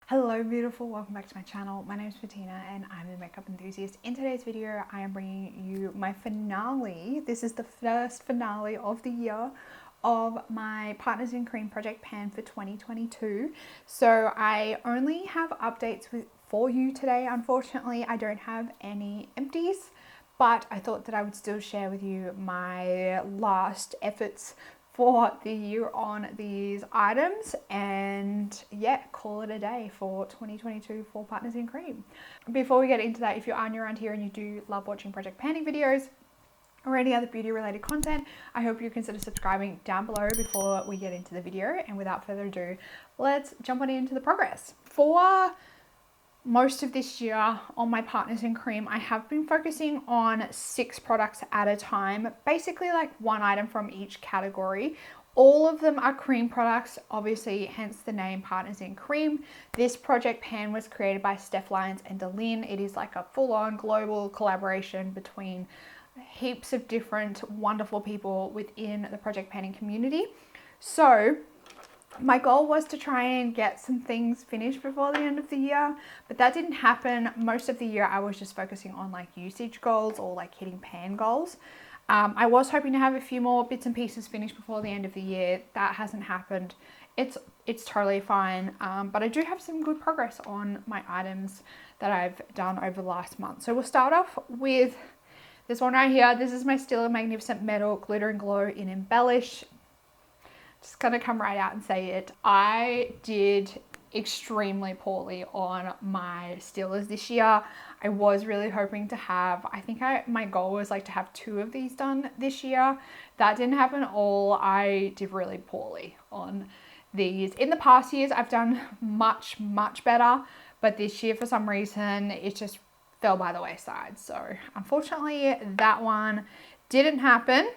Hello beautiful, welcome back to my channel. My name is Bettina and I'm a makeup enthusiast. In today's video, I am bringing you my finale. This is the first finale of the year of my Partners in Cream project pan for 2022. So I only have updates for you today. Unfortunately, I don't have any empties, but I thought that I would still share with you my last efforts for the year on these items, and yeah, call it a day for 2022 for Partners in Cream. Before we get into that, if you are new around here and you do love watching project panning videos or any other beauty related content, I hope you consider subscribing down below before we get into the video. And without further ado, let's jump on into the progress. For most of this year on my Partners in Cream, I have been focusing on 6 products at a time, basically like one item from each category. All of them are cream products, obviously, hence the name Partners in Cream. This project pan was created by Steph Lyons and DaLin. It is like a full-on global collaboration between heaps of different wonderful people within the project panning community. So my goal was to try and get some things finished before the end of the year, but that didn't happen. Most of the year I was just focusing on like usage goals or like hitting pan goals. I was hoping to have a few more bits and pieces finished before the end of the year. That hasn't happened. It's totally fine, but I do have some good progress on my items that I've done over the last month. So we'll start off with this one right here. This is my Still Magnificent Metal Glitter and Glow in Embellish. Just gonna come right out and say it. I did extremely poorly on my stillers this year. I was really hoping to have, my goal was like to have 2 of these done this year. That didn't happen at all. I did really poorly on these. In the past years, I've done much better, but this year for some reason, it just fell by the wayside. So unfortunately, that one didn't happen.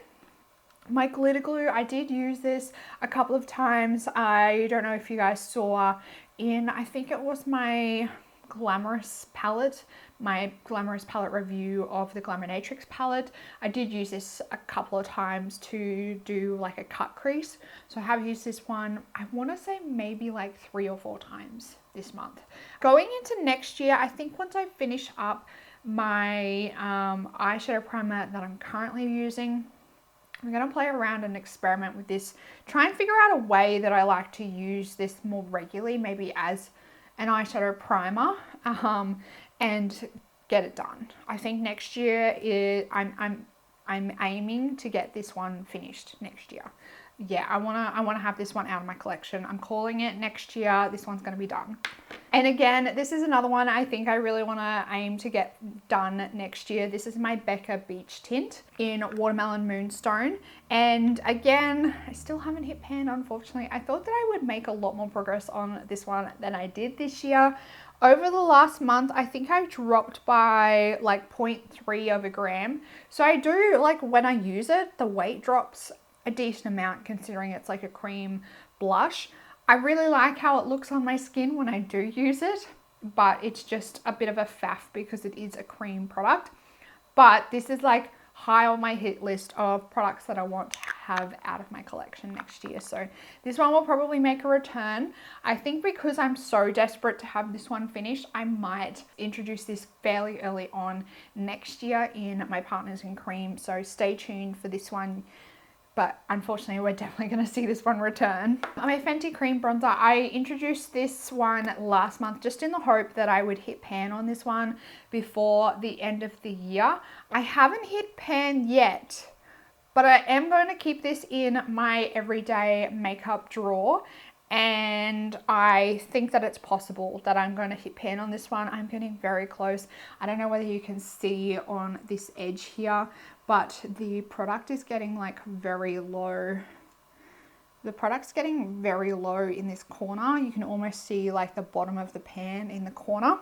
My glitter glue, I did use this a couple of times. I don't know if you guys saw in, I think it was my Glamorous palette, my Glamorous palette review of the Glamournatrix palette. I did use this a couple of times to do like a cut crease. So I have used this one, I want to say maybe like 3 or 4 times this month. Going into next year, I think once I finish up my eyeshadow primer that I'm currently using, I'm going to play around and experiment with this, try and figure out a way that I like to use this more regularly, maybe as an eyeshadow primer, and get it done. I think next year I'm aiming to get this one finished next year. Yeah, I wanna have this one out of my collection. I'm calling it next year. This one's gonna be done. And again, this is another one I think I really wanna aim to get done next year. This is my Becca Beach Tint in Watermelon Moonstone. And again, I still haven't hit pan, unfortunately. I thought that I would make a lot more progress on this one than I did this year. Over the last month, I think I dropped by like 0.3 of a gram. So I do, like when I use it, the weight drops a decent amount considering it's like a cream blush. I really like how it looks on my skin when I do use it, but it's just a bit of a faff because it is a cream product. But this is like high on my hit list of products that I want to have out of my collection next year. So this one will probably make a return. I think because I'm so desperate to have this one finished, I might introduce this fairly early on next year in my Partners in Cream. So stay tuned for this one. But unfortunately, we're definitely going to see this one return. My Fenty Cream Bronzer, I introduced this one last month just in the hope that I would hit pan on this one before the end of the year. I haven't hit pan yet, but I am going to keep this in my everyday makeup drawer. And I think that it's possible that I'm going to hit pan on this one. I'm getting very close. I don't know whether you can see on this edge here, but the product is getting like very low. The product's getting very low in this corner. You can almost see like the bottom of the pan in the corner.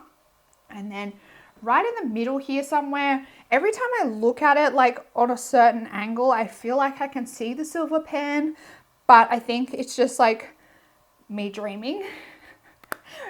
And then right in the middle here somewhere, every time I look at it like on a certain angle, I feel like I can see the silver pan, but I think it's just like me dreaming.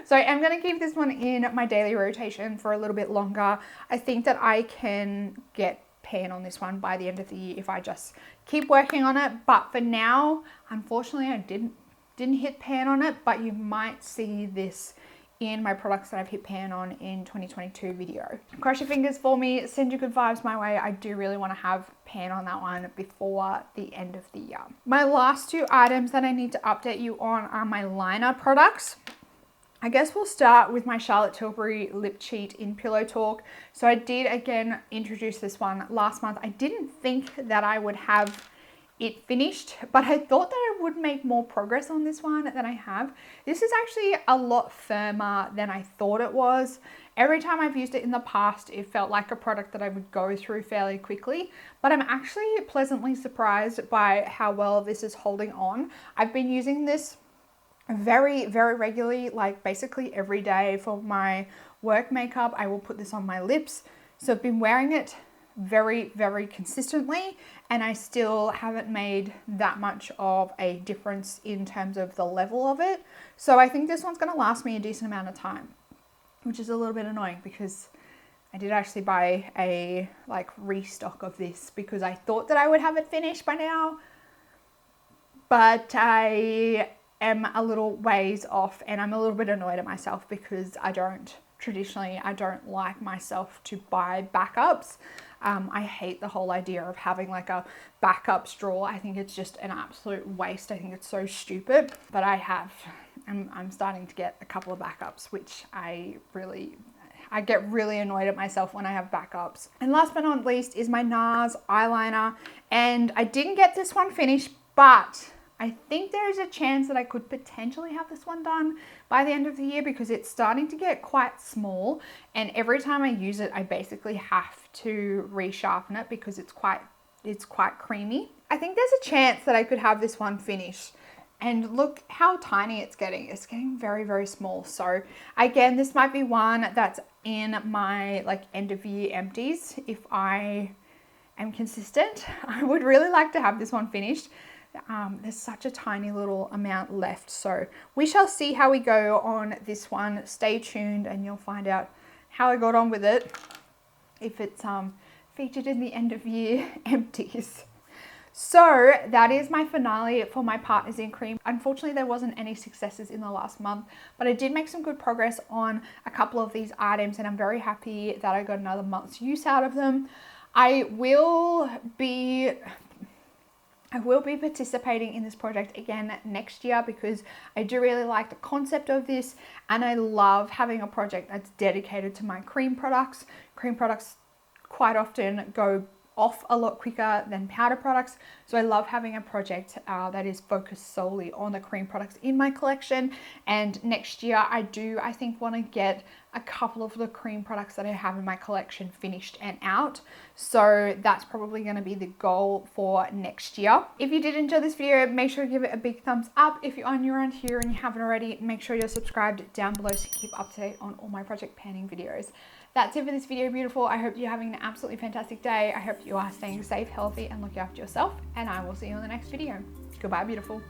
So I'm going to keep this one in my daily rotation for a little bit longer. I think that I can get pan on this one by the end of the year if I just keep working on it. But for now, unfortunately, I didn't didn't hit pan on it, but you might see this in my products that I've hit pan on in 2022 video. Cross your fingers for me, send your good vibes my way. I do really want to have pan on that one before the end of the year. My last two items that I need to update you on are my liner products. I guess we'll start with my Charlotte Tilbury Lip Cheat in Pillow Talk. So I did again introduce this one last month. I didn't think that I would have it finished, but I thought that I would make more progress on this one than I have. This is actually a lot firmer than I thought it was. Every time I've used it in the past, it felt like a product that I would go through fairly quickly, but I'm actually pleasantly surprised by how well this is holding on. I've been using this very, very regularly, like basically every day for my work makeup. I will put this on my lips. So I've been wearing it very, very consistently, and I still haven't made that much of a difference in terms of the level of it. So I think this one's going to last me a decent amount of time, which is a little bit annoying because I did actually buy a restock of this because I thought that I would have it finished by now, but I am a little ways off, and I'm a little bit annoyed at myself because I don't like myself to buy backups. I hate the whole idea of having like a backup straw. I think it's just an absolute waste. I think it's so stupid, but I'm starting to get a couple of backups, which I get really annoyed at myself when I have backups. And last but not least is my NARS eyeliner, and I didn't get this one finished, but I think there is a chance that I could potentially have this one done by the end of the year because it's starting to get quite small, and every time I use it, I basically have to resharpen it because it's quite creamy. I think there's a chance that I could have this one finished, and look how tiny it's getting. It's getting very, very small. So again, this might be one that's in my end of year empties if I am consistent. I would really like to have this one finished. There's such a tiny little amount left, so we shall see how we go on this one. Stay tuned and you'll find out how I got on with it, if it's featured in the end of year empties. So that is my finale for my Partners in Cream. Unfortunately, there wasn't any successes in the last month, but I did make some good progress on a couple of these items, and I'm very happy that I got another month's use out of them. I will be participating in this project again next year because I do really like the concept of this, and I love having a project that's dedicated to my cream products. Cream products quite often go off a lot quicker than powder products, so I love having a project that is focused solely on the cream products in my collection. And next year I think want to get a couple of the cream products that I have in my collection finished and out, so that's probably going to be the goal for next year. If you did enjoy this video, make sure to give it a big thumbs up. If you are new around here and you haven't already, make sure you're subscribed down below to keep up to date on all my project panning videos. That's it for this video, beautiful. I hope you're having an absolutely fantastic day. I hope you are staying safe, healthy, and looking after yourself, and I will see you in the next video. Goodbye, beautiful.